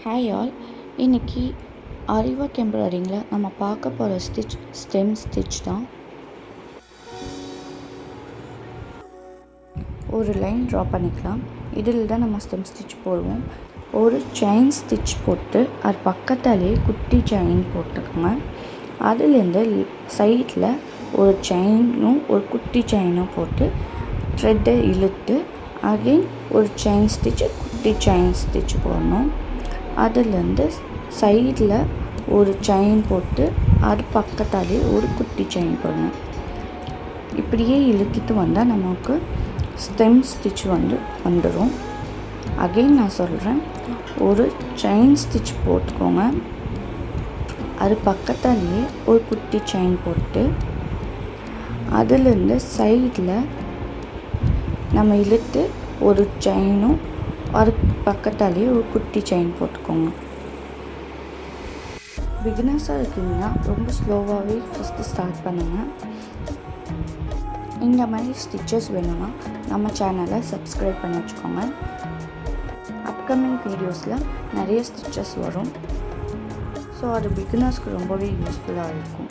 Hi all. இன்றைக்கி ஆரிவொர்க் எம்ப்ராய்டிங்கில் நம்ம பார்க்க போகிற ஸ்டெம் ஸ்டிச் தான். ஒரு லைன் ட்ரா பண்ணிக்கலாம். இதில் தான் நம்ம ஸ்டெம் ஸ்டிச் போடுவோம். ஒரு செயின் ஸ்டிச் போட்டு அது பக்கத்தாலேயே குட்டி செயின் போட்டுக்கோங்க. அதுலேருந்து சைடில் ஒரு செயினும் ஒரு குட்டி செயினும் போட்டு த்ரெட்டை இழுத்து அகைன் ஒரு செயின் ஸ்டிச் குட்டி செயின் ஸ்டிச் போடணும். அதுலேருந்து சைடில் ஒரு செயின் போட்டு அது பக்கத்தாலே ஒரு குட்டி செயின் போடணும். இப்படியே இழுத்துட்டு வந்தால் நமக்கு ஸ்டெம் ஸ்டிச் வந்துடும். அகைன் நான் சொல்கிறேன், ஒரு செயின் ஸ்டிச் போட்டுக்கோங்க. அது பக்கத்தாலேயே ஒரு குட்டி செயின் போட்டு அதுலேருந்து சைடில் நம்ம இழுத்து ஒரு செயினும் அது பக்கத்தாலேயே ஒரு குட்டி செயின் போட்டுக்கோங்க. பிகினர்ஸாக இருக்கீங்கன்னா ரொம்ப ஸ்லோவாகவே ஃபஸ்ட்டு ஸ்டார்ட் பண்ணுங்கள். இந்த மாதிரி ஸ்டிச்சஸ் வேணும்னா நம்ம சேனலை சப்ஸ்கிரைப் பண்ணி வச்சுக்கோங்க. அப்கமிங் வீடியோஸில் நிறைய ஸ்டிச்சஸ் வரும். ஸோ அது பிகினர்ஸ்க்கு ரொம்பவே யூஸ்ஃபுல்லாக இருக்கும்.